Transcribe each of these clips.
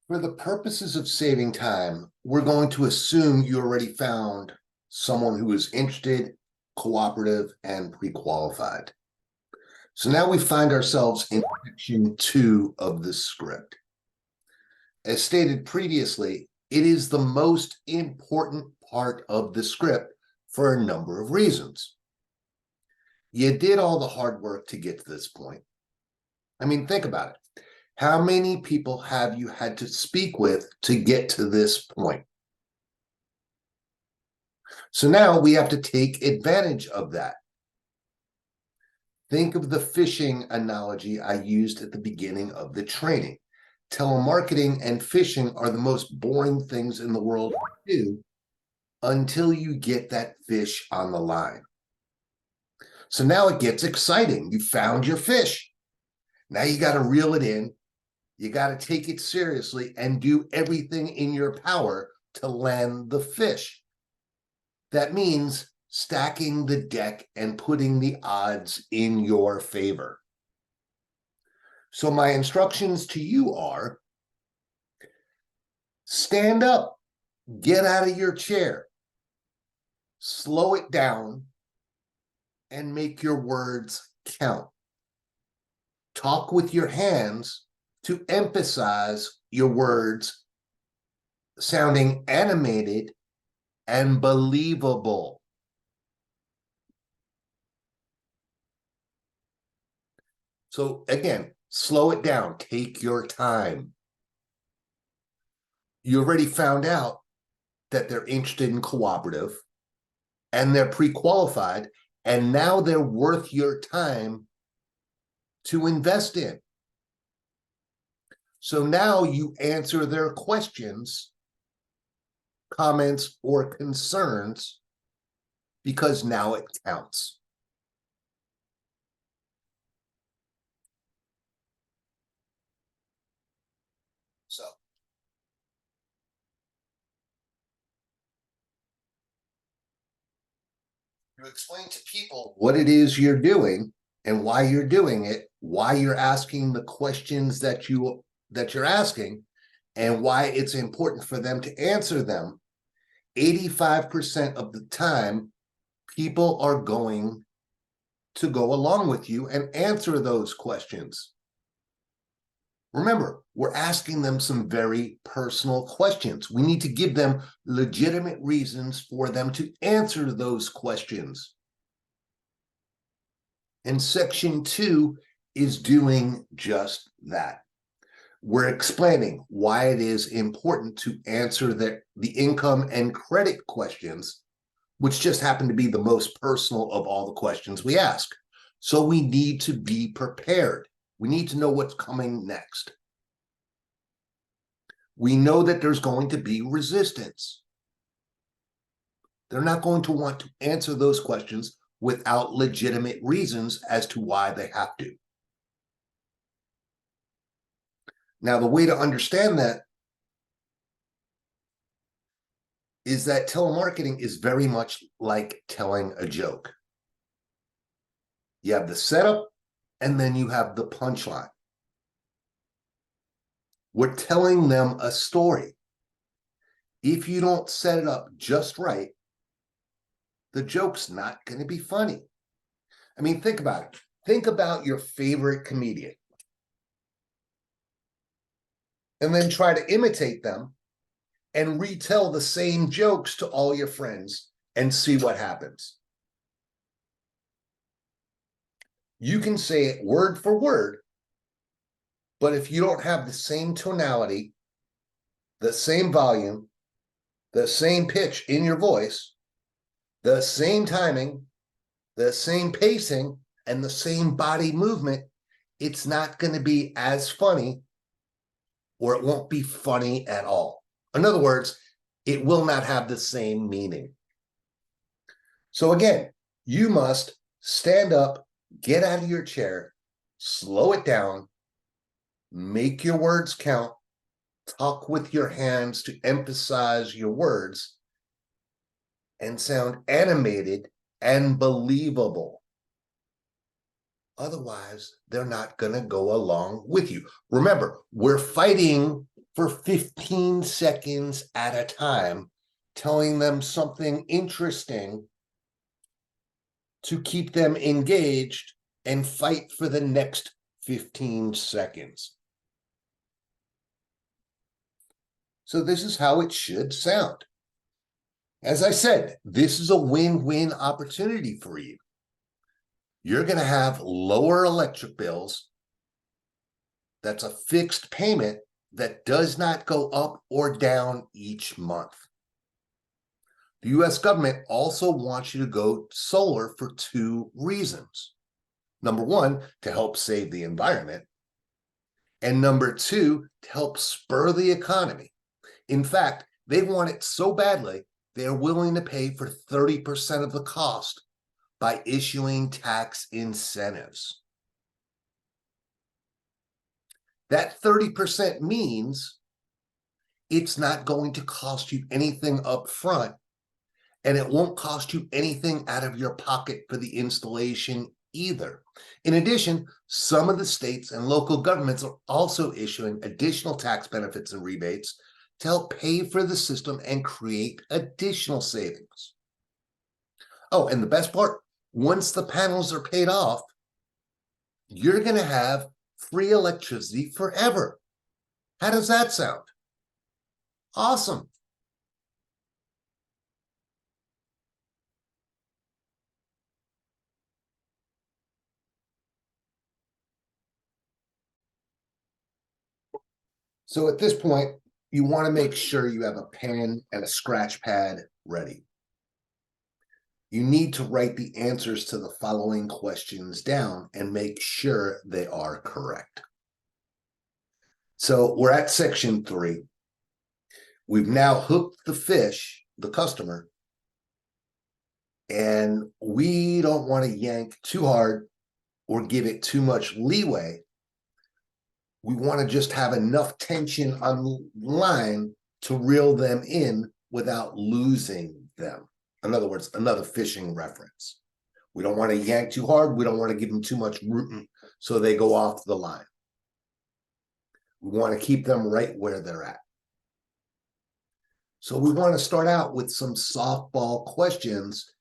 For the purposes of saving time, we're going to assume you already found someone who is interested, cooperative, and pre-qualified. So now we find ourselves in section 2 of this script. As stated previously, it is the most important part of the script for a number of reasons. You did all the hard work to get to this point. I mean, think about it. How many people have you had to speak with to get to this point? So now we have to take advantage of that. Think of the fishing analogy I used at the beginning of the training. Telemarketing and fishing are the most boring things in the world to do until you get that fish on the line. So now it gets exciting. You found your fish. Now you got to reel it in. You got to take it seriously and do everything in your power to land the fish. That means stacking the deck and putting the odds in your favor. So my instructions to you are: stand up, get out of your chair, slow it down, and make your words count. Talk with your hands to emphasize your words sounding animated and believable. So again, slow it down, take your time. You already found out that they're interested in cooperative and they're pre-qualified, and now they're worth your time to invest in. So now you answer their questions, comments, or concerns because now it counts. So you explain to people what it is you're doing and why you're doing it, why you're asking the questions that you're asking, and why it's important for them to answer them. 85% of the time, people are going to go along with you and answer those questions. Remember, we're asking them some very personal questions. We need to give them legitimate reasons for them to answer those questions. And section 2 is doing just that. We're explaining why it is important to answer the income and credit questions, which just happen to be the most personal of all the questions we ask. So we need to be prepared. We need to know what's coming next. We know that there's going to be resistance. They're not going to want to answer those questions without legitimate reasons as to why they have to. Now, the way to understand that is that telemarketing is very much like telling a joke. You have the setup, and then you have the punchline. We're telling them a story. If you don't set it up just right, the joke's not going to be funny. I mean, think about it. Think about your favorite comedian and then try to imitate them and retell the same jokes to all your friends and see what happens. You can say it word for word, but if you don't have the same tonality, the same volume, the same pitch in your voice, the same timing, the same pacing, and the same body movement, it's not going to be as funny, or it won't be funny at all. In other words, it will not have the same meaning. So again, you must stand up, get out of your chair, slow it down, make your words count, talk with your hands to emphasize your words, and sound animated and believable. Otherwise, they're not going to go along with you. Remember, we're fighting for 15 seconds at a time, telling them something interesting to keep them engaged and fight for the next 15 seconds. So this is how it should sound. As I said, this is a win-win opportunity for you. You're going to have lower electric bills. That's a fixed payment that does not go up or down each month. The US government also wants you to go solar for 2 reasons. Number 1, to help save the environment. And number 2, to help spur the economy. In fact, they want it so badly, they're willing to pay for 30% of the cost by issuing tax incentives. That 30% means it's not going to cost you anything up front, and it won't cost you anything out of your pocket for the installation either. In addition, some of the states and local governments are also issuing additional tax benefits and rebates to help pay for the system and create additional savings. Oh, and the best part, once the panels are paid off, you're going to have free electricity forever. How does that sound? Awesome. So at this point, you want to make sure you have a pen and a scratch pad ready. You need to write the answers to the following questions down and make sure they are correct. So we're at section 3. We've now hooked the fish, the customer, and we don't want to yank too hard or give it too much leeway. We want to just have enough tension on the line to reel them in without losing them. In other words, another fishing reference. We don't want to yank too hard. We don't want to give them too much rooting so they go off the line. We want to keep them right where they're at. So we want to start out with some softball questions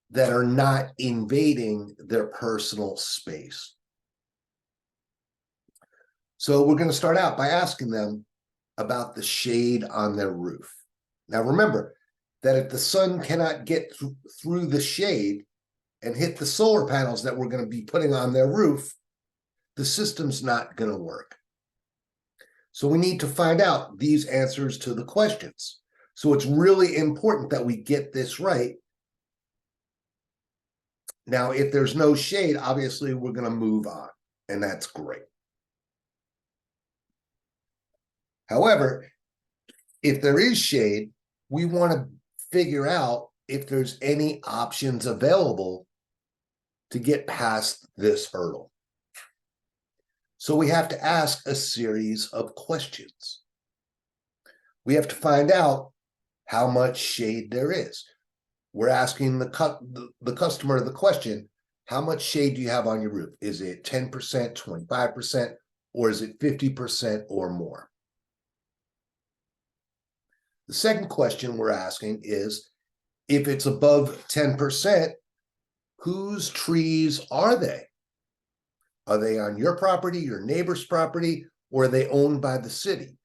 that are not invading their personal space. So we're going to start out by asking them about the shade on their roof. Now remember that if the sun cannot get through the shade and hit the solar panels that we're going to be putting on their roof, the system's not going to work. So we need to find out these answers to the questions. So it's really important that we get this right. Now, if there's no shade, obviously we're going to move on, and that's great. However, if there is shade, we want to figure out if there's any options available to get past this hurdle. So we have to ask a series of questions. We have to find out how much shade there is. We're asking the customer the question, how much shade do you have on your roof? Is it 10%, 25%, or is it 50% or more? The second question we're asking is, if it's above 10%, whose trees are they? Are they on your property, your neighbor's property, or are they owned by the city?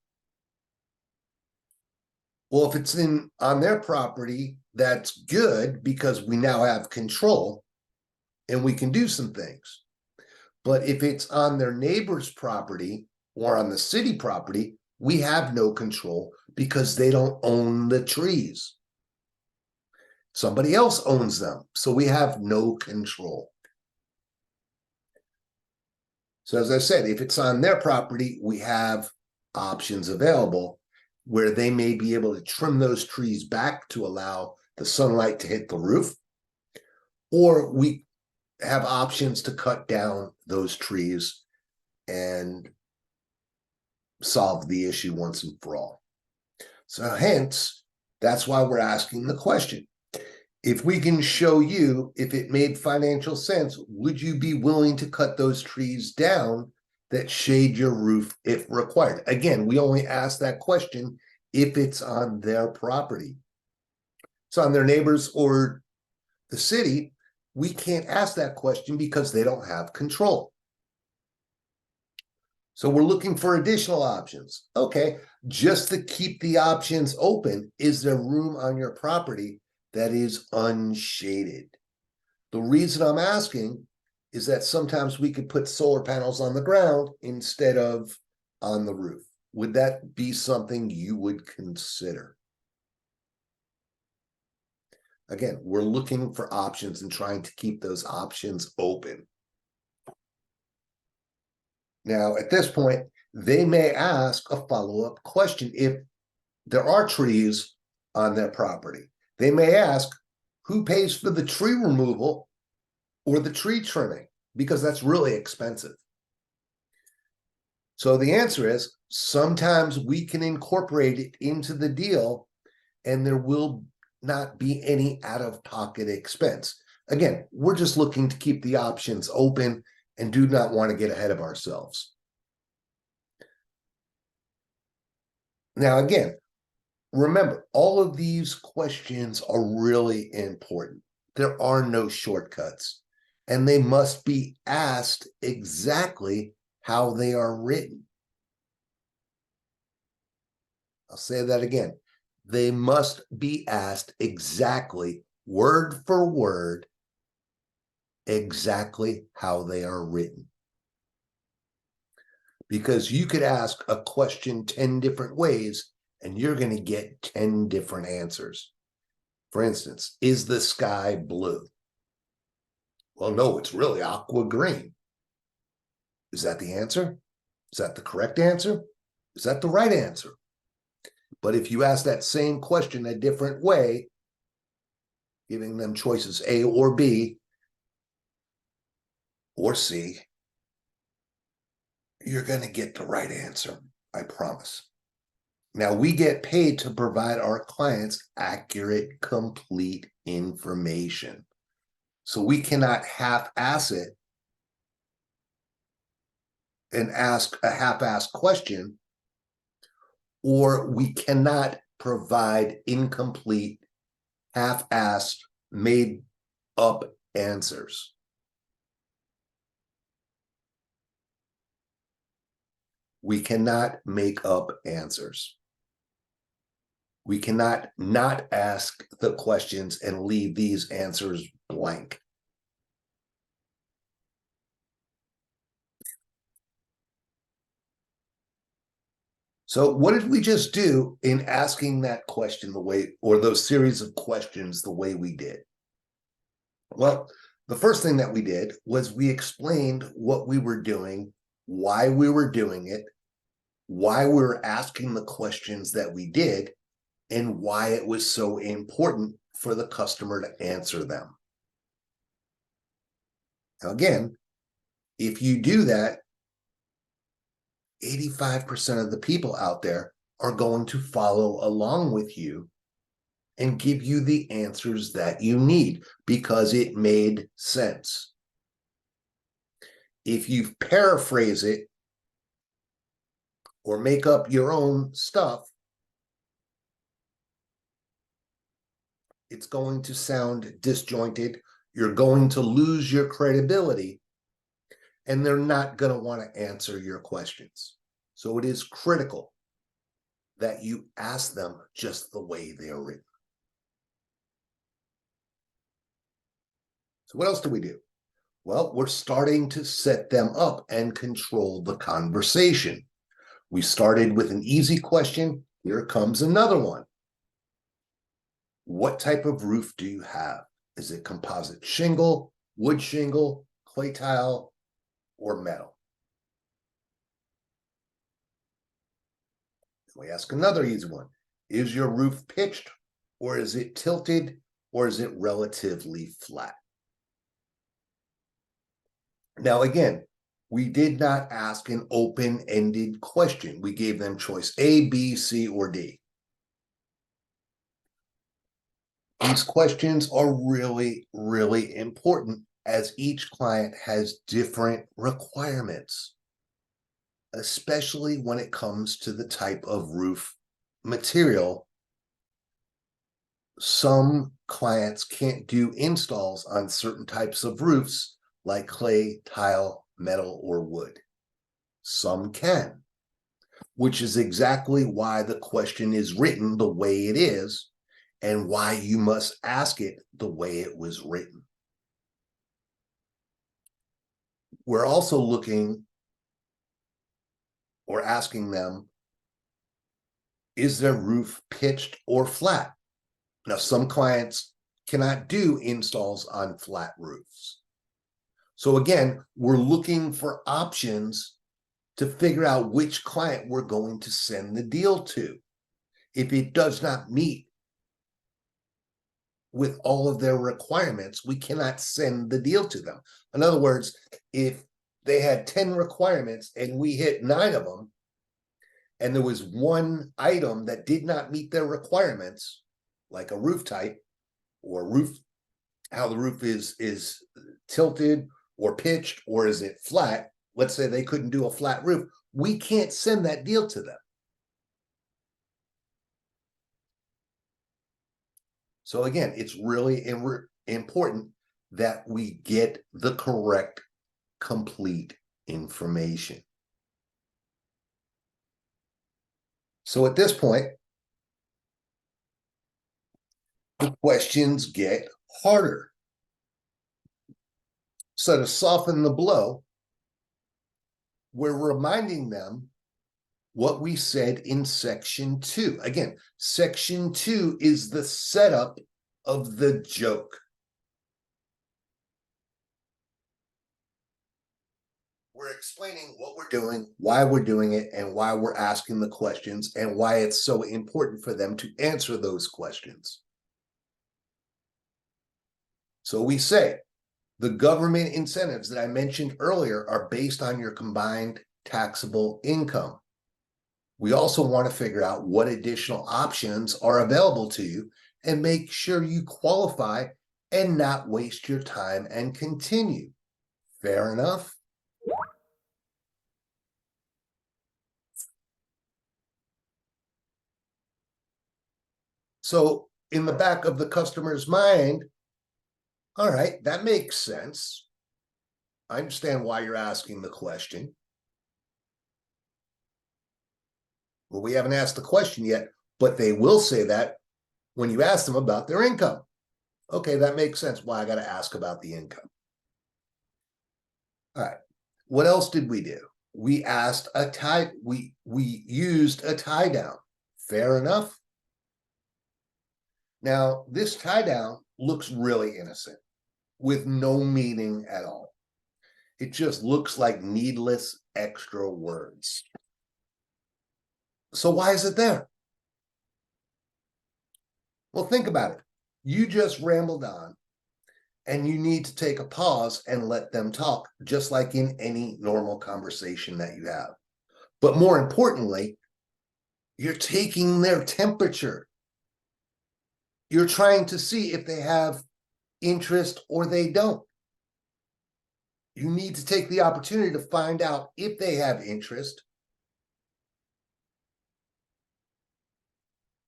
Well, if it's on their property, that's good because we now have control and we can do some things. But if it's on their neighbor's property or on the city property, we have no control because they don't own the trees. Somebody else owns them, so we have no control. So as I said, if it's on their property, we have options available where they may be able to trim those trees back to allow the sunlight to hit the roof, or we have options to cut down those trees and solve the issue once and for all. So hence, that's why we're asking the question. If we can show you if it made financial sense, would you be willing to cut those trees down that shade your roof if required. Again, we only ask that question if it's on their property. It's on their neighbors or the city. We can't ask that question because they don't have control. So we're looking for additional options. Okay, just to keep the options open, is there room on your property that is unshaded? The reason I'm asking is that sometimes we could put solar panels on the ground instead of on the roof. Would that be something you would consider? Again, we're looking for options and trying to keep those options open. Now, at this point, they may ask a follow-up question if there are trees on their property. They may ask, who pays for the tree removal or the tree trimming? Because that's really expensive. So the answer is sometimes we can incorporate it into the deal and there will not be any out-of-pocket expense. Again, we're just looking to keep the options open and do not want to get ahead of ourselves. Now, again, remember, all of these questions are really important. There are no shortcuts, and they must be asked exactly how they are written. I'll say that again. They must be asked exactly, word for word, exactly how they are written. Because you could ask a question 10 different ways and you're going to get 10 different answers. For instance, is the sky blue? Well, no, it's really aqua green. Is that the answer? Is that the correct answer? Is that the right answer? But if you ask that same question a different way, giving them choices A or B or C, you're going to get the right answer, I promise. Now, we get paid to provide our clients accurate, complete information. So we cannot half-ass it and ask a half-assed question, or we cannot provide incomplete, half-assed, made-up answers. We cannot make up answers. We cannot not ask the questions and leave these answers blank. So what did we just do in asking that question the way, or those series of questions the way we did? Well, the first thing that we did was we explained what we were doing, why we were doing it, why we were asking the questions that we did, and why it was so important for the customer to answer them. Now, again, if you do that, 85% of the people out there are going to follow along with you and give you the answers that you need because it made sense. If you paraphrase it or make up your own stuff, it's going to sound disjointed. You're going to lose your credibility, and they're not going to want to answer your questions. So it is critical that you ask them just the way they are written. So what else do we do? Well, we're starting to set them up and control the conversation. We started with an easy question. Here comes another one. What type of roof do you have? Is it composite shingle, wood shingle, clay tile, or metal? We ask another easy one. Is your roof pitched, or is it tilted, or is it relatively flat? Now, again, we did not ask an open-ended question. We gave them choice A, B, C, or D. These questions are really, really important as each client has different requirements. especially when it comes to the type of roof material. Some clients can't do installs on certain types of roofs like clay, tile, metal, or wood. Some can, which is exactly why the question is written the way it is and why you must ask it the way it was written. We're also looking or asking them, is their roof pitched or flat? Now, some clients cannot do installs on flat roofs. So again, we're looking for options to figure out which client we're going to send the deal to. If it does not meet with all of their requirements, we cannot send the deal to them. In other words, if they had 10 requirements and we hit 9 of them, and there was one item that did not meet their requirements, like a roof type or roof, how the roof is tilted or pitched, or is it flat? Let's say they couldn't do a flat roof. We can't send that deal to them. So again, it's really important that we get the correct, complete information. So at this point, the questions get harder. So to soften the blow, we're reminding them what we said in section 2. Again, section 2 is the setup of the joke. We're explaining what we're doing, why we're doing it, and why we're asking the questions, and why it's so important for them to answer those questions. So we say, the government incentives that I mentioned earlier are based on your combined taxable income. We also want to figure out what additional options are available to you and make sure you qualify and not waste your time and continue. Fair enough? So in the back of the customer's mind, all right, that makes sense. I understand why you're asking the question. Well, we haven't asked the question yet, but they will say that when you ask them about their income. Okay, that makes sense why I got to ask about the income. All right. What else did we do? We asked a tie, we used a tie down. Fair enough. Now, this tie down looks really innocent with no meaning at all. It just looks like needless extra words. So why is it there? Well, think about it. You just rambled on, and you need to take a pause and let them talk, just like in any normal conversation that you have. But more importantly, you're taking their temperature. You're trying to see if they have interest or they don't. You need to take the opportunity to find out if they have interest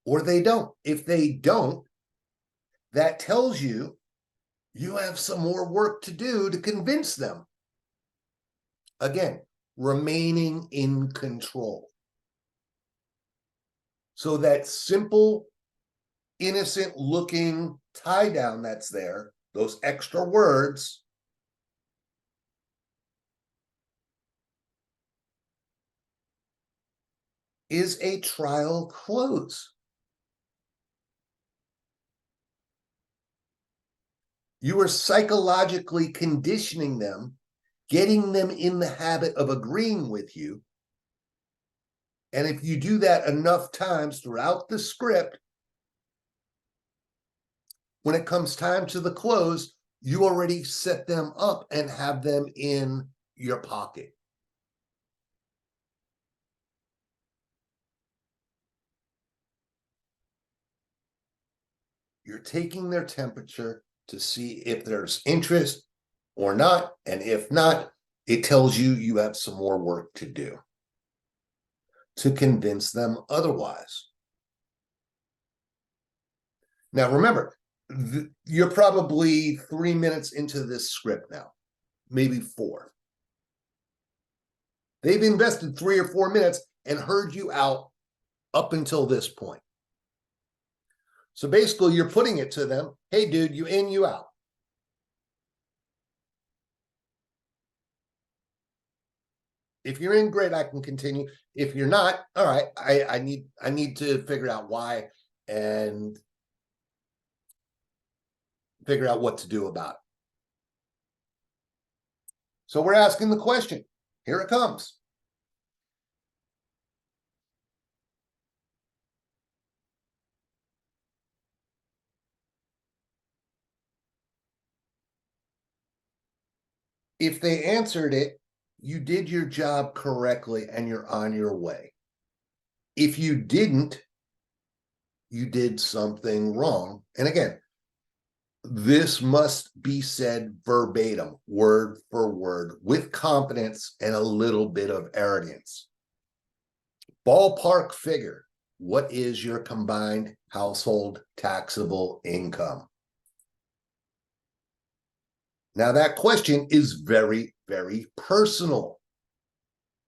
or they don't. If they don't, that tells you you have some more work to do to convince them. Again, remaining in control. So that simple, innocent looking tie down that's there, those extra words, is a trial close. You are psychologically conditioning them, getting them in the habit of agreeing with you. And if you do that enough times throughout the script, when it comes time to the close, you already set them up and have them in your pocket. You're taking their temperature to see if there's interest or not. And if not, it tells you you have some more work to do. to convince them otherwise. Now, remember, you're probably 3 minutes into this script now, maybe 4. They've invested 3 or 4 minutes and heard you out up until this point. So basically, you're putting it to them, hey, dude, you in, you out. If you're in, great, I can continue. If you're not, all right, I need to figure out why and figure out what to do about it. So we're asking the question. Here it comes. If they answered it, you did your job correctly and you're on your way. If you didn't, you did something wrong. And again, this must be said verbatim, word for word, with confidence and a little bit of arrogance. Ballpark figure. What is your combined household taxable income? Now, that question is very, very personal.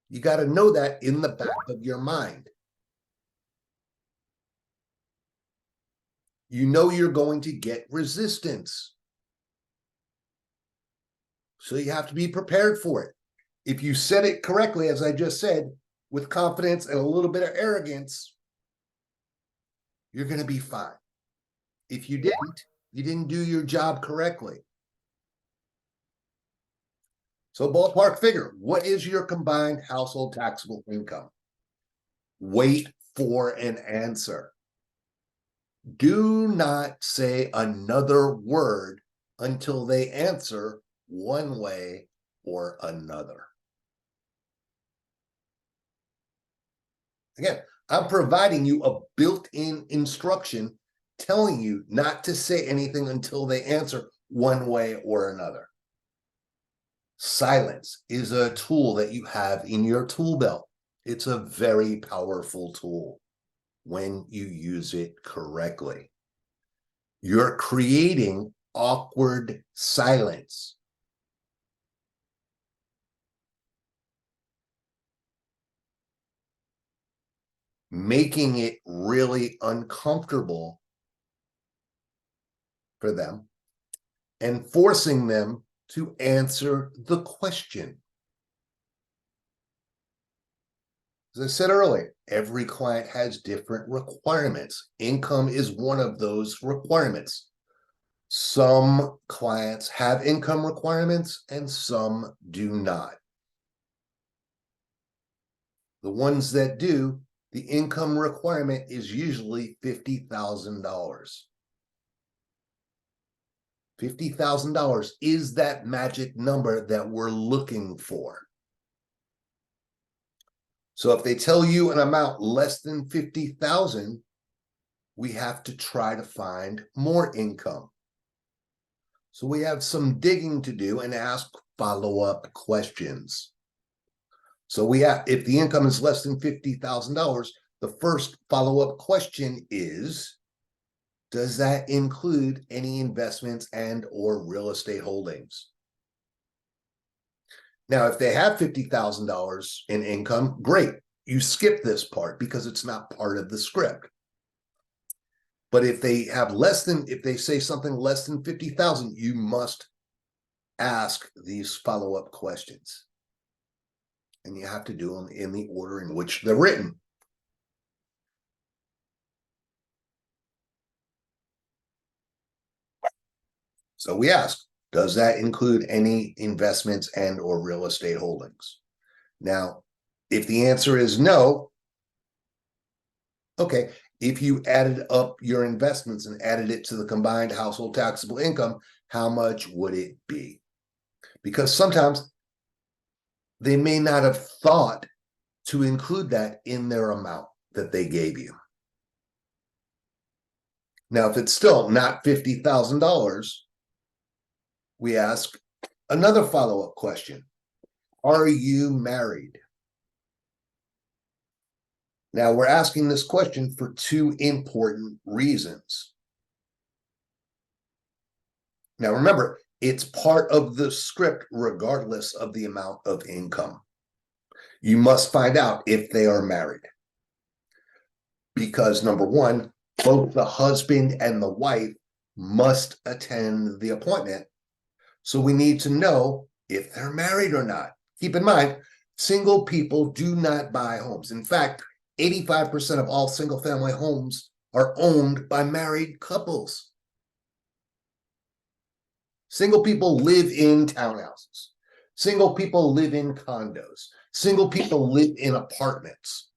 You got to know that in the back of your mind. You know you're going to get resistance. So you have to be prepared for it. If you said it correctly, as I just said, with confidence and a little bit of arrogance, you're going to be fine. If you didn't do your job correctly. So ballpark figure, what is your combined household taxable income? Wait for an answer. Do not say another word until they answer one way or another. Again, I'm providing you a built-in instruction telling you not to say anything until they answer one way or another. Silence is a tool that you have in your tool belt. It's a very powerful tool when you use it correctly. You're creating awkward silence. Making it really uncomfortable for them and forcing them to answer the question. As I said earlier, every client has different requirements. Income is one of those requirements. Some clients have income requirements and some do not. The ones that do, the income requirement is usually $50,000. $50,000 is that magic number that we're looking for. So if they tell you an amount less than 50,000, we have to try to find more income. So we have some digging to do and ask follow-up questions. So if the income is less than $50,000, the first follow-up question is, does that include any investments and or real estate holdings? Now, if they have $50,000 in income, great. You skip this part because it's not part of the script. But if they say something less than 50,000, you must ask these follow-up questions. And you have to do them in the order in which they're written. So we ask, does that include any investments and or real estate holdings? Now, if the answer is no, okay, if you added up your investments and added it to the combined household taxable income, how much would it be? Because sometimes they may not have thought to include that in their amount that they gave you. Now, if it's still not $50,000, we ask another follow-up question. Are you married? Now, we're asking this question for two important reasons. Now, remember, it's part of the script regardless of the amount of income. You must find out if they are married. Because number one, both the husband and the wife must attend the appointment. So we need to know if they're married or not. Keep in mind, single people do not buy homes. In fact, 85% of all single family homes are owned by married couples. Single people live in townhouses. Single people live in condos. Single people live in apartments.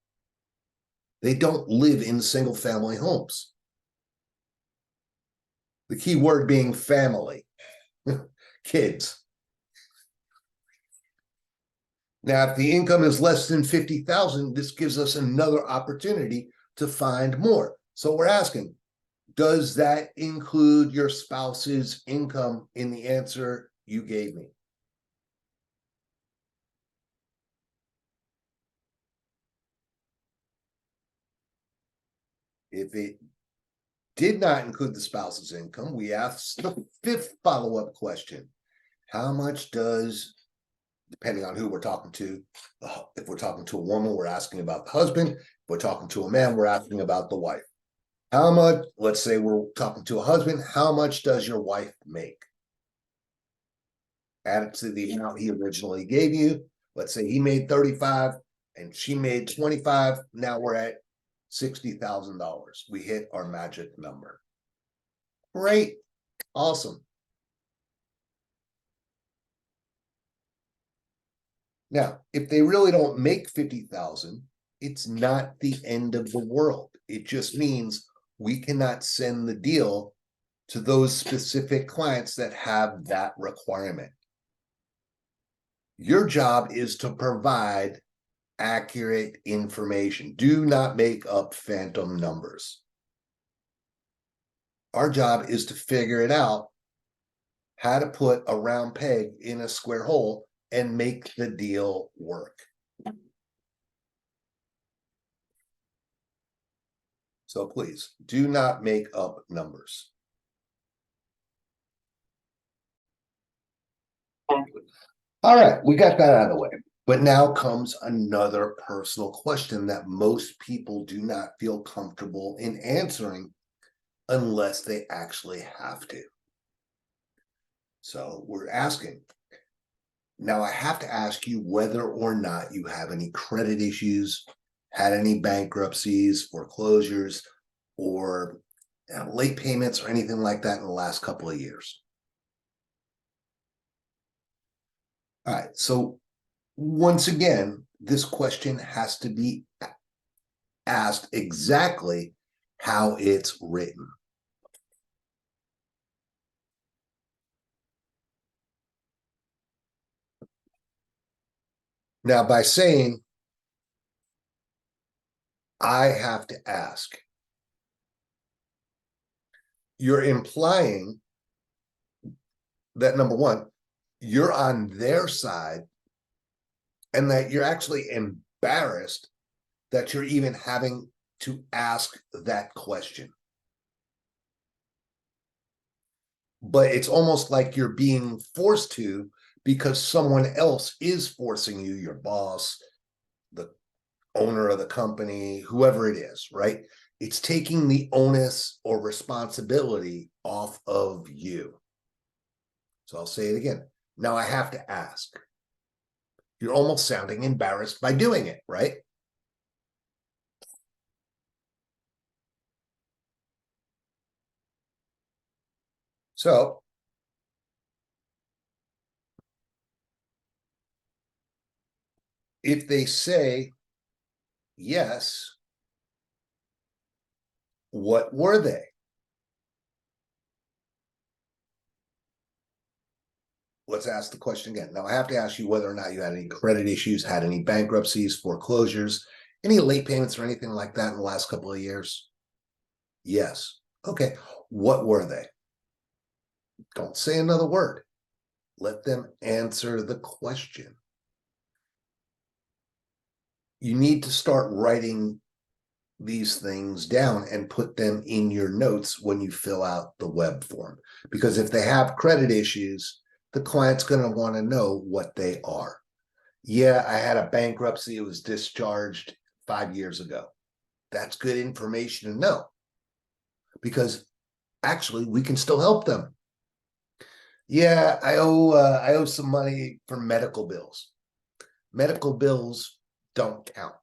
They don't live in single family homes. The key word being family, kids. Now, if the income is less than 50,000, this gives us another opportunity to find more. So we're asking, does that include your spouse's income in the answer you gave me? If it did not include the spouse's income, we asked the fifth follow-up question. How much does, depending on who we're talking to, if we're talking to a woman, we're asking about the husband. If we're talking to a man, we're asking about the wife. How much, let's say we're talking to a husband, how much does your wife make? Add it to the amount he originally gave you. Let's say he made 35 and she made 25. Now we're at $60,000. We hit our magic number. Great. Awesome. Now, if they really don't make 50,000, it's not the end of the world. It just means we cannot send the deal to those specific clients that have that requirement. Your job is to provide accurate information. Do not make up phantom numbers. Our job is to figure it out, how to put a round peg in a square hole and make the deal work. So please do not make up numbers. All right, we got that out of the way. But now comes another personal question that most people do not feel comfortable in answering unless they actually have to. So we're asking. Now I have to ask you whether or not you have any credit issues, had any bankruptcies, foreclosures, or late payments or anything like that in the last couple of years. All right, so once again, this question has to be asked exactly how it's written. Now, by saying, I have to ask, you're implying that number one, you're on their side and that you're actually embarrassed that you're even having to ask that question. But it's almost like you're being forced to because someone else is forcing you, your boss, the owner of the company, whoever it is, right? It's taking the onus or responsibility off of you. So I'll say it again. Now I have to ask. You're almost sounding embarrassed by doing it, right? So if they say yes, what were they? Let's ask the question again. Now I have to ask you whether or not you had any credit issues, had any bankruptcies, foreclosures, any late payments or anything like that in the last couple of years. Yes. Okay. What were they? Don't say another word. Let them answer the question. You need to start writing these things down and put them in your notes when you fill out the web form. Because if they have credit issues, the client's going to want to know what they are. Yeah, I had a bankruptcy. It was discharged 5 years ago. That's good information to know, because actually we can still help them. Yeah, I owe some money for medical bills. Medical bills don't count.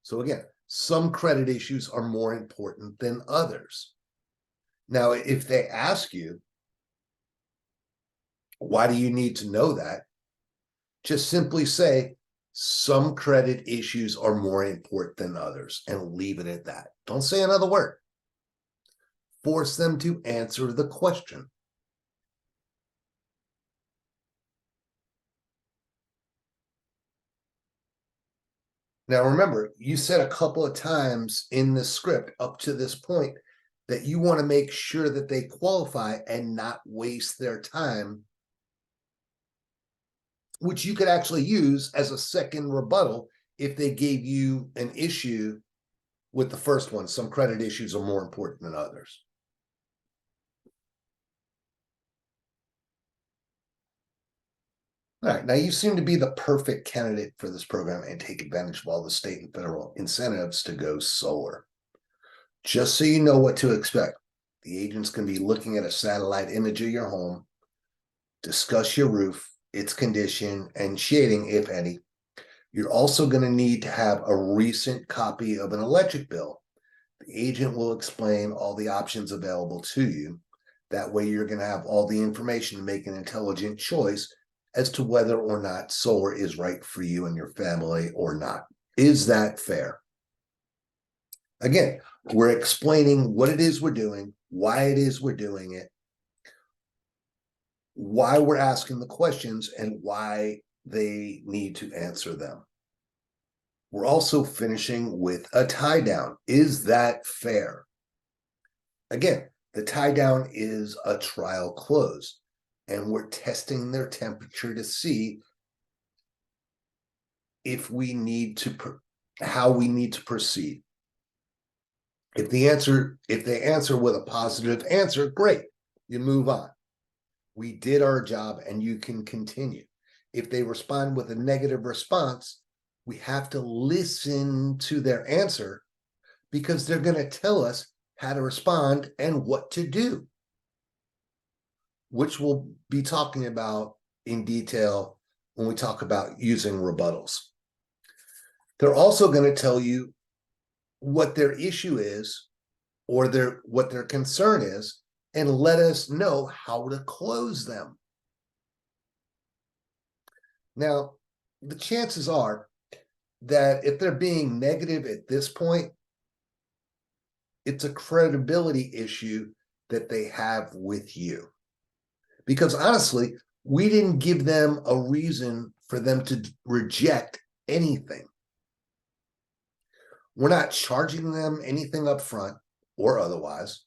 So again, some credit issues are more important than others. Now, if they ask you, why do you need to know that? Just simply say, some credit issues are more important than others, and leave it at that. Don't say another word. Force them to answer the question. Now, remember, you said a couple of times in the script up to this point that you want to make sure that they qualify and not waste their time, which you could actually use as a second rebuttal if they gave you an issue with the first one. Some credit issues are more important than others. All right, now you seem to be the perfect candidate for this program and take advantage of all the state and federal incentives to go solar. Just so you know what to expect, the agent's going to be looking at a satellite image of your home, discuss your roof, its condition, and shading, if any. You're also going to need to have a recent copy of an electric bill. The agent will explain all the options available to you. That way you're going to have all the information to make an intelligent choice as to whether or not solar is right for you and your family or not. Is that fair? Again, we're explaining what it is we're doing, why it is we're doing it, why we're asking the questions, and why they need to answer them. We're also finishing with a tie down. Is that fair? Again, the tie down is a trial close, and we're testing their temperature to see if we need to, how we need to proceed. If they answer with a positive answer, great, you move on. We did our job and you can continue. If they respond with a negative response, we have to listen to their answer, because they're going to tell us how to respond and what to do, which we'll be talking about in detail when we talk about using rebuttals. They're also going to tell you what their issue is, or what their concern is, and let us know how to close them. Now, the chances are that if they're being negative at this point, it's a credibility issue that they have with you. Because honestly, we didn't give them a reason for them to reject anything. We're not charging them anything up front or otherwise.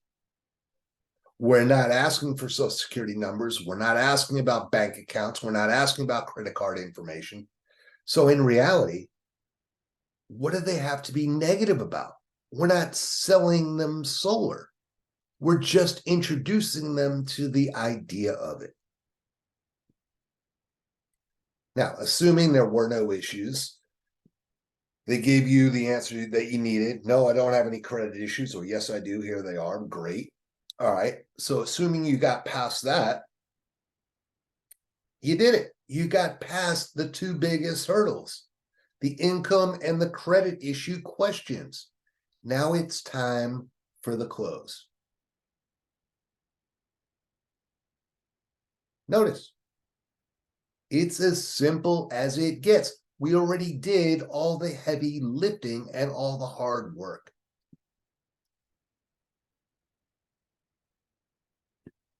We're not asking for social security numbers. We're not asking about bank accounts. We're not asking about credit card information. So in reality, what do they have to be negative about? We're not selling them solar. We're just introducing them to the idea of it. Now, assuming there were no issues, they gave you the answer that you needed. No, I don't have any credit issues. Or yes, I do. Here they are. Great. All right. So assuming you got past that, you did it. You got past the two biggest hurdles, the income and the credit issue questions. Now it's time for the close. Notice, it's as simple as it gets. We already did all the heavy lifting and all the hard work.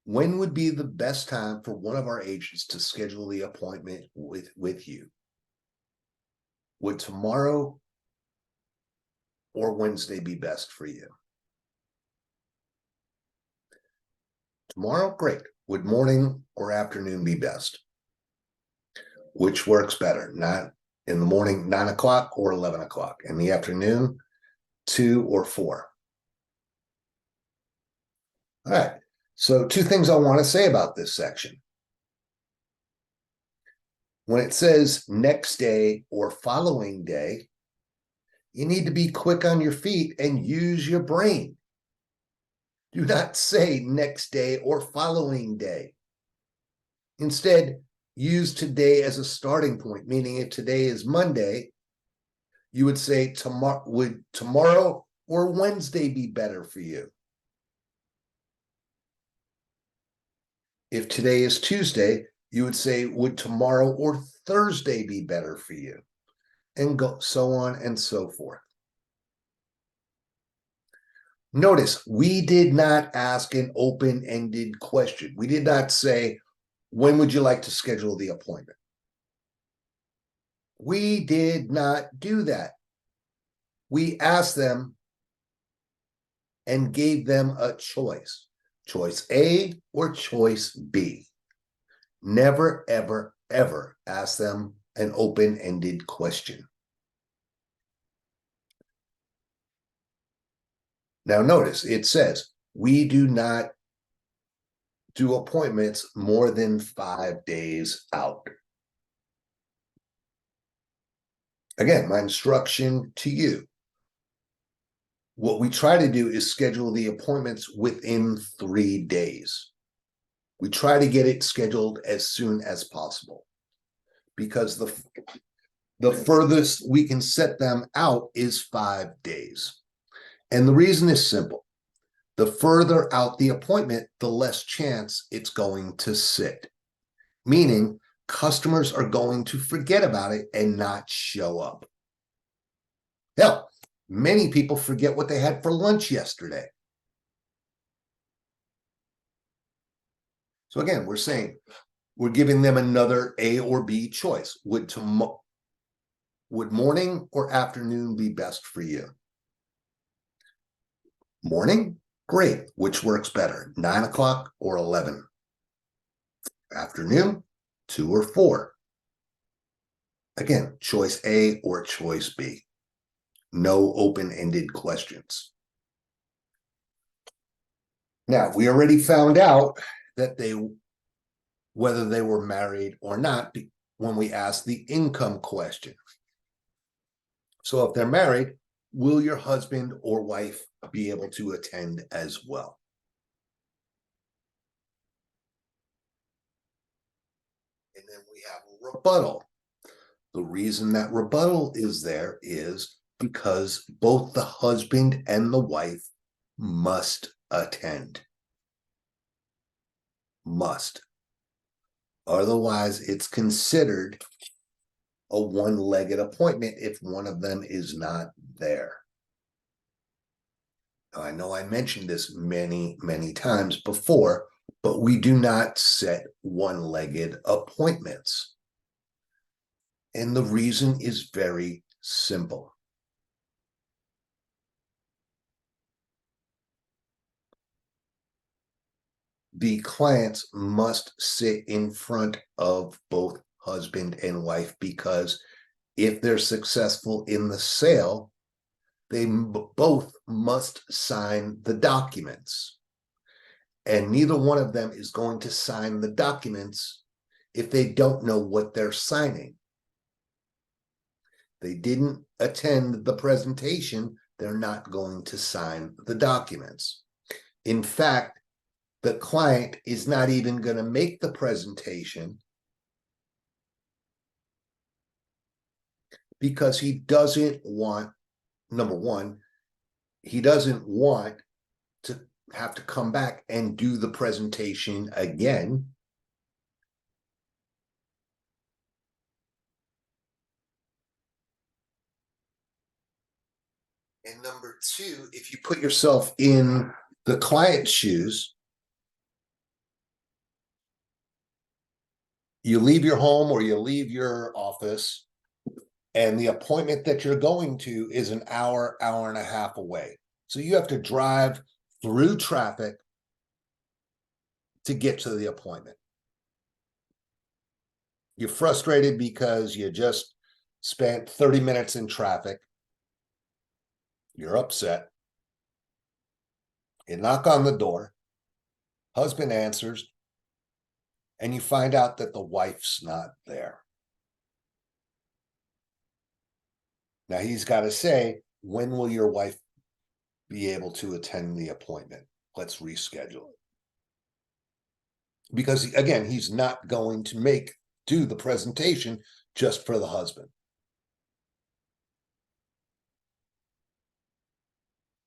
When would be the best time for one of our agents to schedule the appointment with you? Would tomorrow or Wednesday be best for you? Tomorrow, great. Would morning or afternoon be best? Which works better? Not in the morning, 9 o'clock, or 11 o'clock? In the afternoon, 2, or 4. All right. So 2 things I want to say about this section. When it says next day or following day, you need to be quick on your feet and use your brain. Do not say next day or following day. Instead, use today as a starting point, meaning if today is Monday, you would say would tomorrow or Wednesday be better for you? If today is Tuesday, you would say, would tomorrow or Thursday be better for you? And go so on and so forth. Notice we did not ask an open-ended question. We did not say, when would you like to schedule the appointment? We did not do that. We asked them and gave them a choice. Choice A or choice B. Never, ever, ever ask them an open-ended question. Now notice it says we do not do appointments more than 5 days out. Again, my instruction to you. What we try to do is schedule the appointments within 3 days. We try to get it scheduled as soon as possible because the furthest we can set them out is 5 days. And the reason is simple. The further out the appointment, the less chance it's going to sit. Meaning customers are going to forget about it and not show up. Hell, many people forget what they had for lunch yesterday. So again, we're saying we're giving them another A or B choice. Would morning or afternoon be best for you? Morning? Great. Which works better, 9 o'clock or 11? Afternoon, 2 or 4? Again, choice A or choice B. No open-ended questions. Now, we already found out that whether they were married or not when we asked the income question. So if they're married, will your husband or wife be able to attend as well? And then we have a rebuttal. The reason that rebuttal is there is because both the husband and the wife must attend. Must. Otherwise, it's considered a one-legged appointment if one of them is not there. Now, I know I mentioned this many, many times before, but we do not set one-legged appointments. And the reason is very simple. The clients must sit in front of both husband and wife because if they're successful in the sale, they both must sign the documents. And neither one of them is going to sign the documents if they don't know what they're signing. They didn't attend the presentation, they're not going to sign the documents. In fact, the client is not even going to make the presentation because he doesn't want, number one, he doesn't want to have to come back and do the presentation again. And number two, if you put yourself in the client's shoes, you leave your home or you leave your office, and the appointment that you're going to is an hour, hour and a half away. So you have to drive through traffic to get to the appointment. You're frustrated because you just spent 30 minutes in traffic. You're upset. You knock on the door. Husband answers, and you find out that the wife's not there. Now he's got to say, when will your wife be able to attend the appointment? Let's reschedule it. Because again, he's not going to do the presentation just for the husband.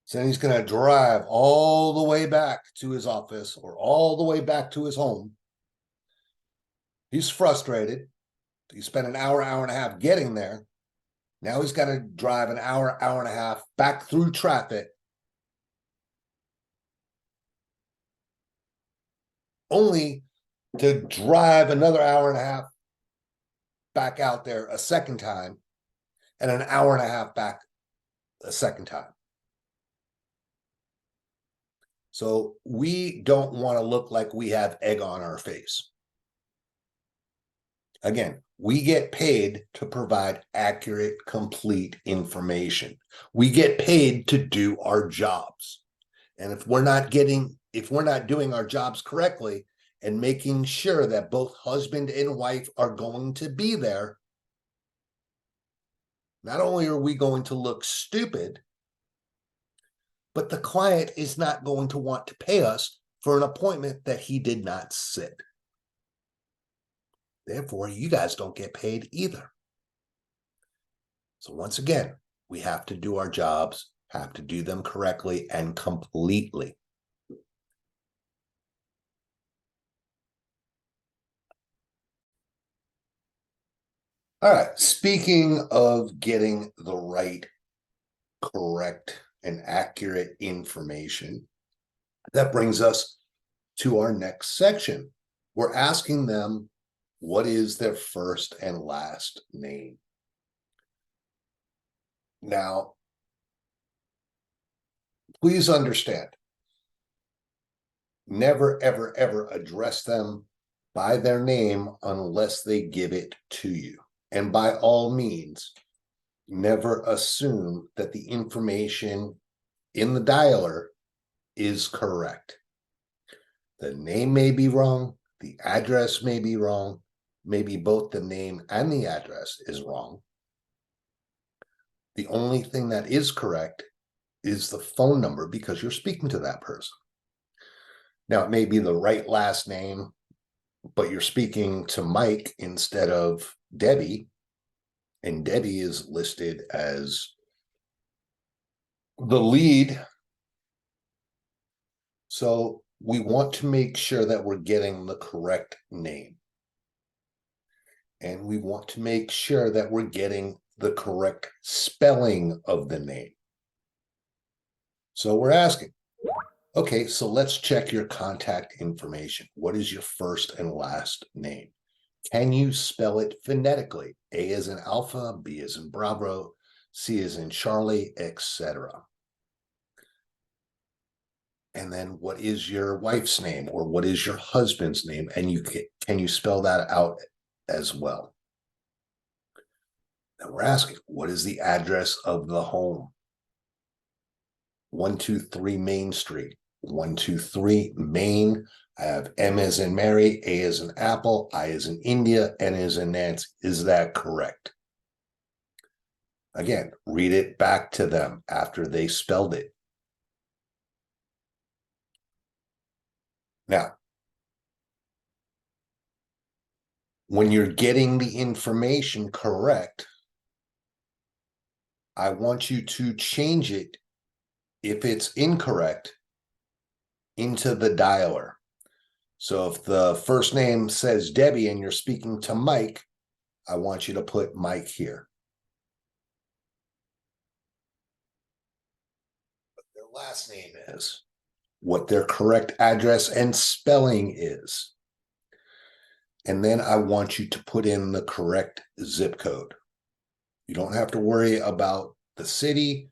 So then he's going to drive all the way back to his office or all the way back to his home. He's frustrated. He spent an hour and a half getting there. Now he's got to drive an hour and a half back through traffic, only to drive another hour and a half back out there a second time, and an hour and a half back a second time. So we don't want to look like we have egg on our face. Again, we get paid to provide accurate, complete information. We get paid to do our jobs. And if we're not doing our jobs correctly and making sure that both husband and wife are going to be there, not only are we going to look stupid, but the client is not going to want to pay us for an appointment that he did not sit. Therefore, you guys don't get paid either. So once again, we have to do our jobs, have to do them correctly and completely. All right, speaking of getting the right, correct, and accurate information, that brings us to our next section. We're asking them, what is their first and last name? Now, please understand, never, ever, ever address them by their name unless they give it to you. And by all means, never assume that the information in the dialer is correct. The name may be wrong, the address may be wrong, maybe both the name and the address is wrong. The only thing that is correct is the phone number because you're speaking to that person. Now, it may be the right last name, but you're speaking to Mike instead of Debbie, and Debbie is listed as the lead. So we want to make sure that we're getting the correct name. And we want to make sure that we're getting the correct spelling of the name. So we're asking, okay, so let's check your contact information. What is your first and last name? Can you spell it phonetically? A as in alpha, B as in Bravo, C as in Charlie, etc. And then what is your wife's name or what is your husband's name? And can you spell that out as well? And we're asking, what is the address of the home? 123 Main Street, 123 Main. I have M as in Mary, A as in Apple, I as in India, N as in Nancy. Is that correct? Again, read it back to them after they spelled it. Now, when you're getting the information correct, I want you to change it if it's incorrect into the dialer. So if the first name says Debbie and you're speaking to Mike, I want you to put Mike here. What their last name is, what their correct address and spelling is. And then I want you to put in the correct zip code. You don't have to worry about the city.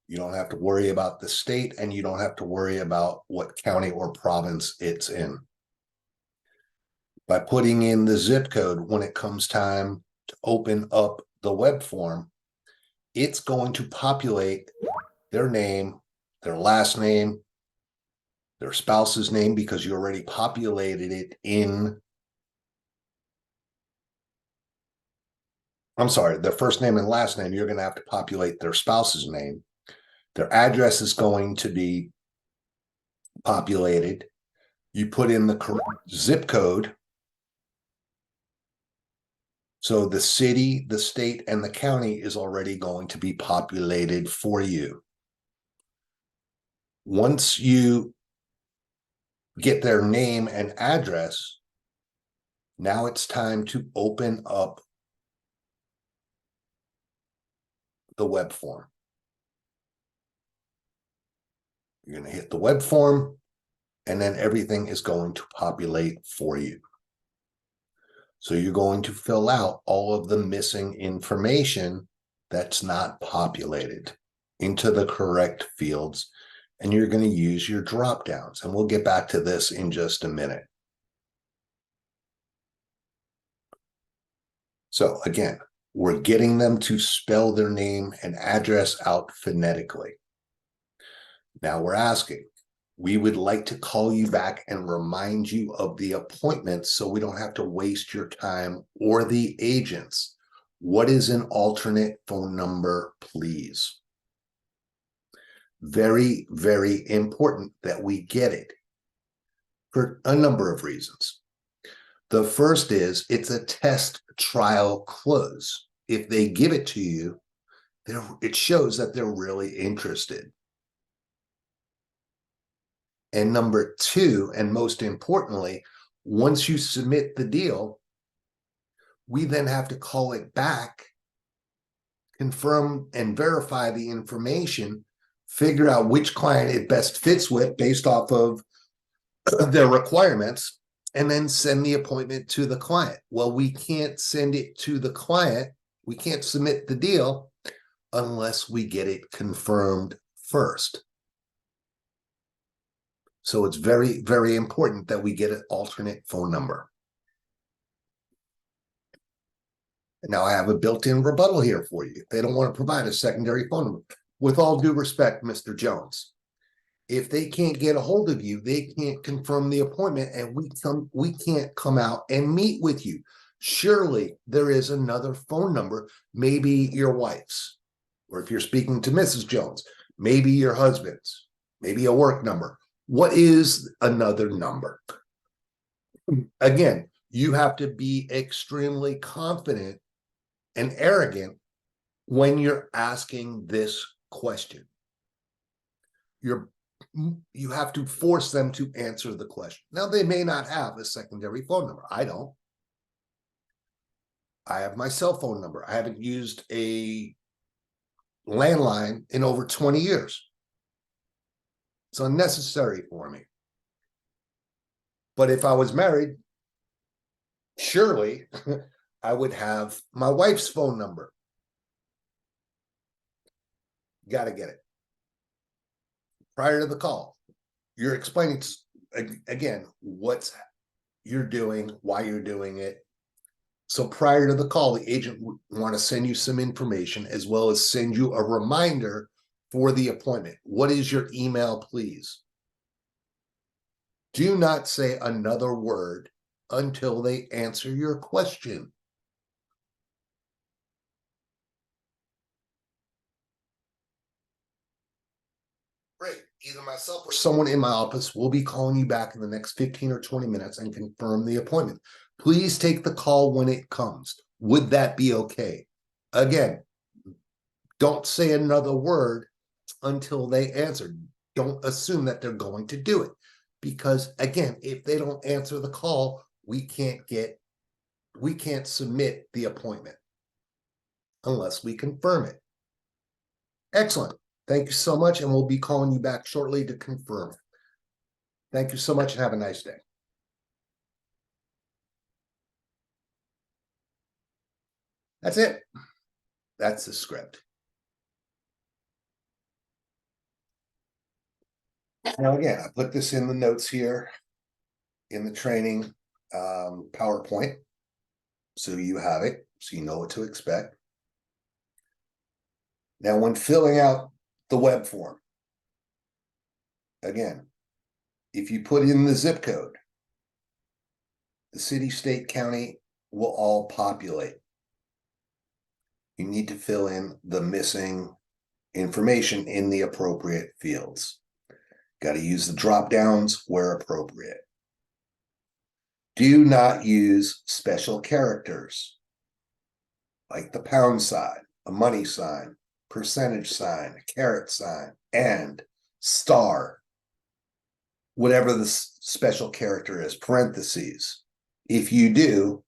You don't have to worry about the state, and you don't have to worry about what county or province it's in. By putting in the zip code when it comes time to open up the web form, it's going to populate their name, their last name, their spouse's name, because you already populated it in, I'm sorry, their first name and last name, you're going to have to populate their spouse's name. Their address is going to be populated. You put in the correct zip code. So the city, the state, and the county is already going to be populated for you. Once you get their name and address, now it's time to open up the web form. You're going to hit the web form, and then everything is going to populate for you. So you're going to fill out all of the missing information that's not populated into the correct fields, and you're going to use your drop downs. And we'll get back to this in just a minute. So again, we're getting them to spell their name and address out phonetically. Now we're asking, we would like to call you back and remind you of the appointment so we don't have to waste your time or the agents. What is an alternate phone number, please? Very, very important that we get it for a number of reasons. The first is it's a test trial close. If they give it to you, it shows that they're really interested. And number two, and most importantly, once you submit the deal, we then have to call it back, confirm and verify the information, figure out which client it best fits with based off of their requirements, and then send the appointment to the client. Well, we can't send it to the client. We can't submit the deal unless we get it confirmed first. So it's very, very important that we get an alternate phone number. Now I have a built-in rebuttal here for you. They don't want to provide a secondary phone number. With all due respect, Mr. Jones, if they can't get a hold of you, they can't confirm the appointment, and we can't come out and meet with you. Surely there is another phone number, maybe your wife's, or if you're speaking to Mrs. Jones, maybe your husband's, maybe a work number. What is another number? Again, you have to be extremely confident and arrogant when you're asking this question. You have to force them to answer the question. Now, they may not have a secondary phone number. I don't. I have my cell phone number. I haven't used a landline in over 20 years. It's unnecessary for me. But if I was married, surely I would have my wife's phone number. Got to get it. Prior to the call, you're explaining again what you're doing, why you're doing it. So prior to the call, the agent would want to send you some information as well as send you a reminder for the appointment. What is your email, please? Do not say another word until they answer your question. Great. Either myself or someone in my office will be calling you back in the next 15 or 20 minutes and confirm the appointment. Please take the call when it comes. Would that be okay? Again, don't say another word until they answer. Don't assume that they're going to do it. Because again, if they don't answer the call, we can't submit the appointment unless we confirm it. Excellent. Thank you so much, and we'll be calling you back shortly to confirm. Thank you so much and have a nice day. That's it. That's the script. Now, again, I put this in the notes here in the training PowerPoint, so you have it, so you know what to expect. Now, when filling out the web form. Again, if you put in the zip code, the city, state, county will all populate. You need to fill in the missing information in the appropriate fields. Got to use the drop downs where appropriate. Do not use special characters like the pound sign, a money sign, percentage sign, a caret sign, and star, whatever the special character is, parentheses. If you do,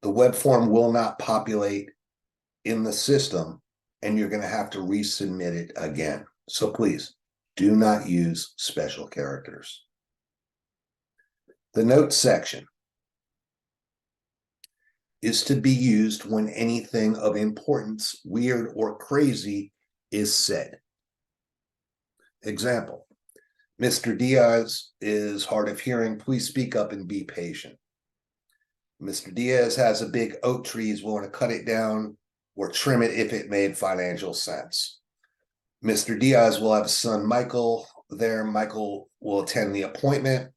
the web form will not populate in the system, and you're going to have to resubmit it again. So please do not use special characters. The notes section is to be used when anything of importance, weird, or crazy is said. Example, Mr. Diaz is hard of hearing. Please speak up and be patient. Mr. Diaz has a big oak tree. He's willing to cut it down or trim it if it made financial sense. Mr. Diaz will have his son Michael there. Michael will attend the appointment.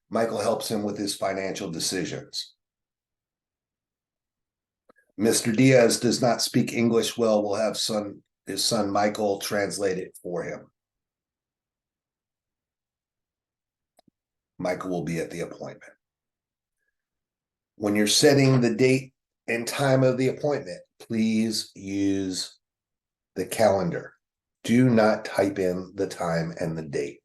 Michael helps him with his financial decisions. Mr. Diaz does not speak English well. We'll have his son Michael translate it for him. Michael will be at the appointment. When you're setting the date and time of the appointment, please use the calendar. Do not type in the time and the date.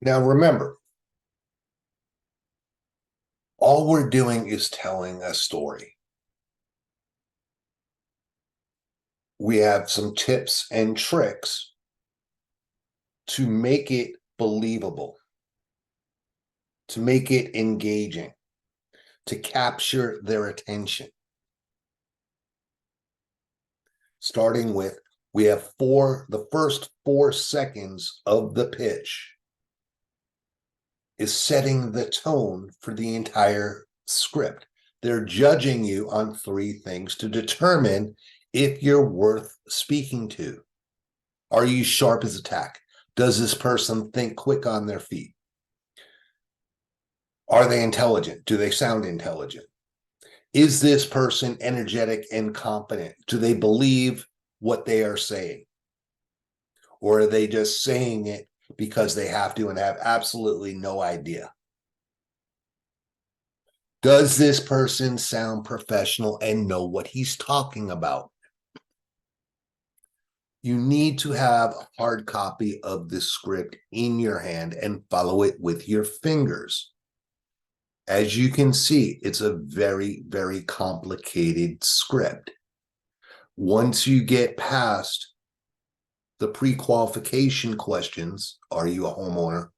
Now remember, all we're doing is telling a story. We have some tips and tricks to make it believable, to make it engaging, to capture their attention. Starting with, we have the first 4 seconds of the pitch is setting the tone for the entire script. They're judging you on 3 things to determine if you're worth speaking to. Are you sharp as a tack? Does this person think quick on their feet? Are they intelligent? Do they sound intelligent? Is this person energetic and competent? Do they believe what they are saying? Or are they just saying it because they have to and have absolutely no idea? Does this person sound professional and know what he's talking about? You need to have a hard copy of the script in your hand and follow it with your fingers. As you can see, it's a very, very complicated script. Once you get past the pre-qualification questions, are you a homeowner?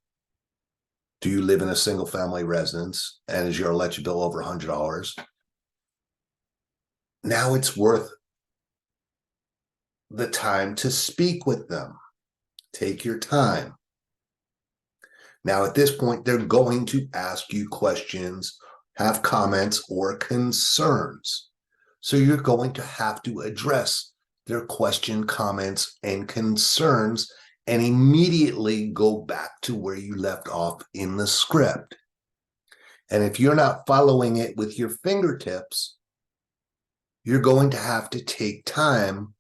Do you live in a single family residence? And is your electric bill over $100? Now it's worth the time to speak with them. Take your time. Now, at this point, they're going to ask you questions, have comments or concerns. So you're going to have to address their question, comments, and concerns and immediately go back to where you left off in the script. And if you're not following it with your fingertips, you're going to have to take time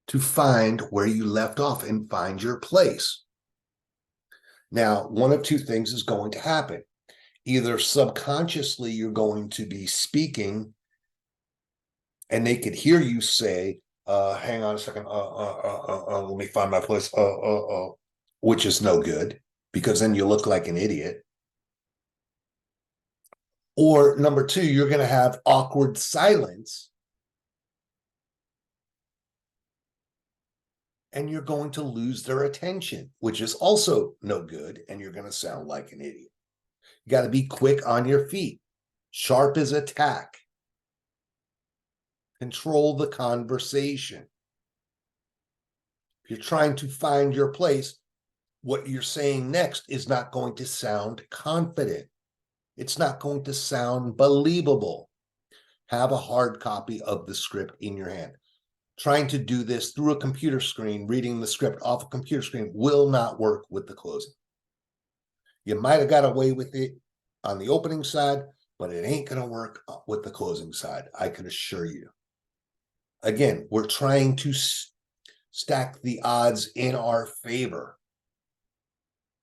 to find where you left off and find your place. Now, one of 2 things is going to happen. Either subconsciously you're going to be speaking and they could hear you say, hang on a second, let me find my place, which is no good because then you look like an idiot. Or number 2, you're going to have awkward silence and you're going to lose their attention, which is also no good, and you're going to sound like an idiot. You got to be quick on your feet, sharp as a tack. Control the conversation. If you're trying to find your place, what you're saying next is not going to sound confident. It's not going to sound believable. Have a hard copy of the script in your hand. Trying to do this through a computer screen, reading the script off a computer screen will not work with the closing. You might have got away with it on the opening side, but it ain't going to work with the closing side. I can assure you. Again, we're trying to stack the odds in our favor.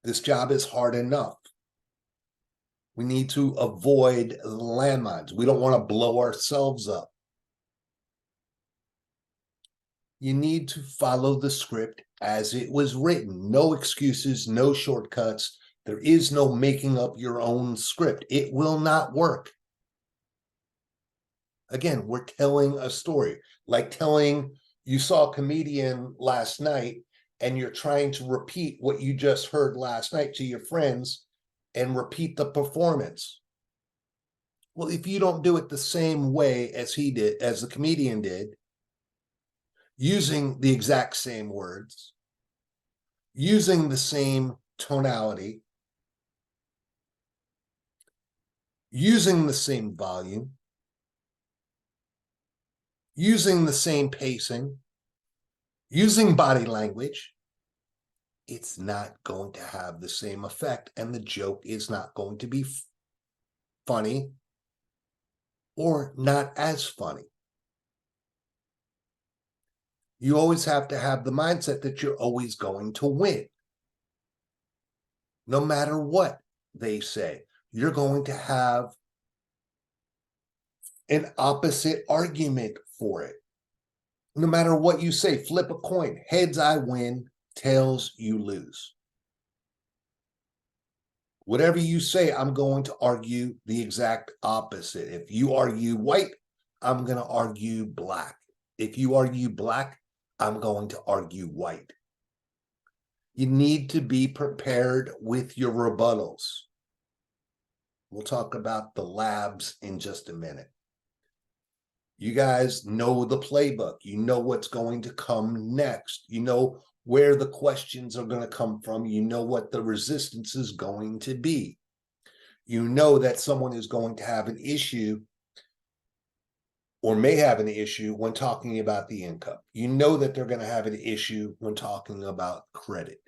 This job is hard enough. We need to avoid landmines. We don't want to blow ourselves up. You need to follow the script as it was written. No excuses, no shortcuts. There is no making up your own script. It will not work. Again, we're telling a story. Like telling, you saw a comedian last night and you're trying to repeat what you just heard last night to your friends and repeat the performance. Well, if you don't do it the same way as he did, as the comedian did, using the exact same words, using the same tonality, using the same volume, using the same pacing, using body language, it's not going to have the same effect, and the joke is not going to be funny or not as funny. You always have to have the mindset that you're always going to win. No matter what they say, you're going to have an opposite argument for it. No matter what you say, flip a coin. Heads, I win. Tails, you lose. Whatever you say, I'm going to argue the exact opposite. If you argue white, I'm going to argue black. If you argue black, I'm going to argue white. You need to be prepared with your rebuttals. We'll talk about the labs in just a minute. You guys know the playbook. You know what's going to come next. You know where the questions are going to come from. You know what the resistance is going to be. You know that someone is going to have an issue or may have an issue when talking about the income. You know that they're going to have an issue when talking about credit.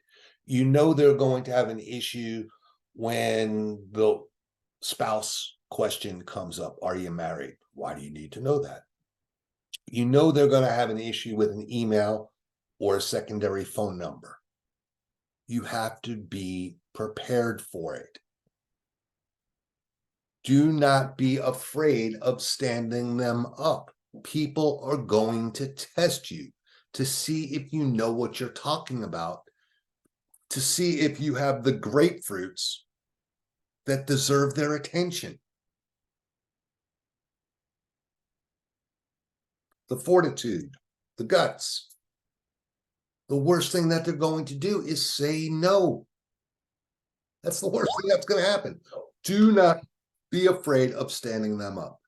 You know they're going to have an issue when the spouse question comes up. Are you married? Why do you need to know that? You know they're going to have an issue with an email or a secondary phone number. You have to be prepared for it. Do not be afraid of standing them up. People are going to test you to see if you know what you're talking about, to see if you have the grapefruits that deserve their attention. The fortitude, the guts. The worst thing that they're going to do is say no. That's the worst thing that's going to happen. Do not be afraid of standing them up.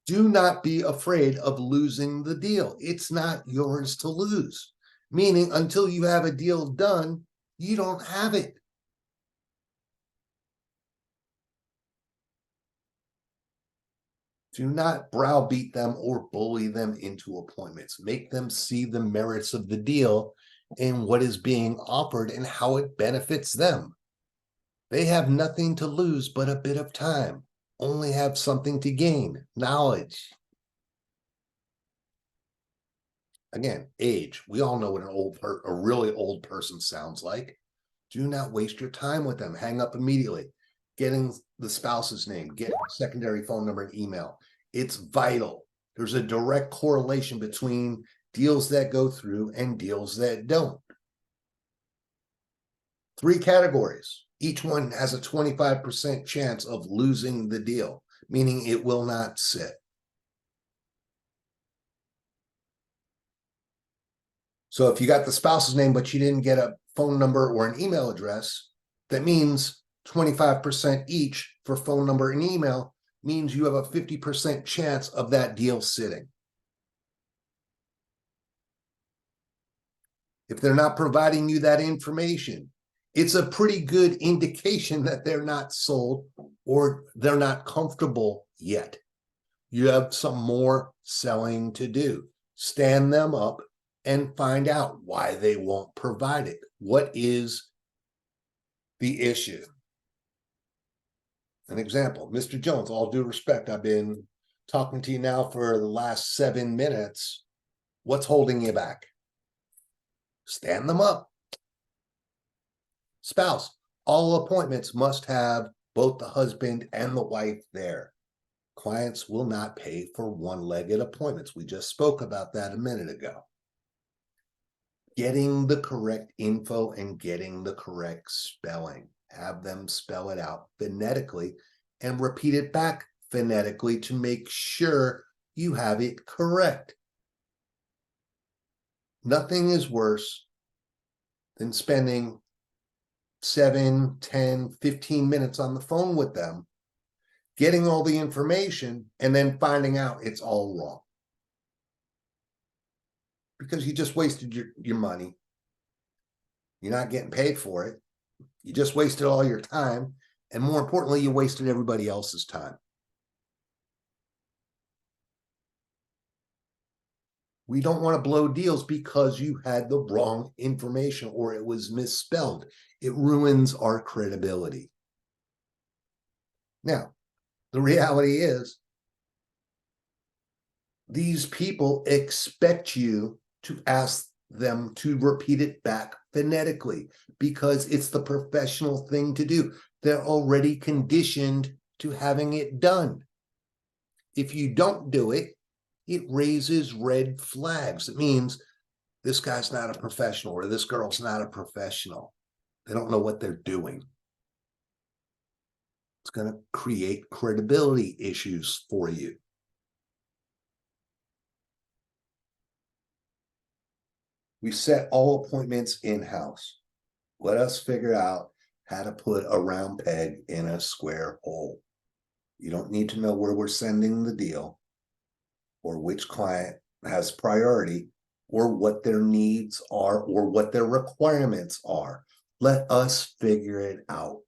Do not be afraid of losing the deal. It's not yours to lose. Meaning, until you have a deal done, you don't have it. Do not browbeat them or bully them into appointments. Make them see the merits of the deal and what is being offered and how it benefits them. They have nothing to lose but a bit of time. Only have something to gain, knowledge. Again, age. We all know what a really old person sounds like. Do not waste your time with them. Hang up immediately. Getting the spouse's name, get a secondary phone number and email. It's vital. There's a direct correlation between deals that go through and deals that don't. 3 categories. Each one has a 25% chance of losing the deal, meaning it will not sit. So if you got the spouse's name, but you didn't get a phone number or an email address, that means 25% each for phone number and email means you have a 50% chance of that deal sitting. If they're not providing you that information, it's a pretty good indication that they're not sold or they're not comfortable yet. You have some more selling to do. Stand them up and find out why they won't provide it. What is the issue? An example, Mr. Jones, all due respect, I've been talking to you now for the last 7 minutes. What's holding you back? Stand them up. Spouse, all appointments must have both the husband and the wife there. Clients will not pay for one-legged appointments. We just spoke about that a minute ago. Getting the correct info and getting the correct spelling. Have them spell it out phonetically and repeat it back phonetically to make sure you have it correct. Nothing is worse than spending 7, 10, 15 minutes on the phone with them, getting all the information, and then finding out it's all wrong. Because you just wasted your money. You're not getting paid for it. You just wasted all your time. And more importantly, you wasted everybody else's time. We don't want to blow deals because you had the wrong information or it was misspelled. It ruins our credibility. Now, the reality is, these people expect you to ask them to repeat it back phonetically because it's the professional thing to do. They're already conditioned to having it done. If you don't do it, it raises red flags. It means this guy's not a professional or this girl's not a professional. They don't know what they're doing. It's going to create credibility issues for you. We set all appointments in-house. Let us figure out how to put a round peg in a square hole. You don't need to know where we're sending the deal or which client has priority or what their needs are or what their requirements are. Let us figure it out.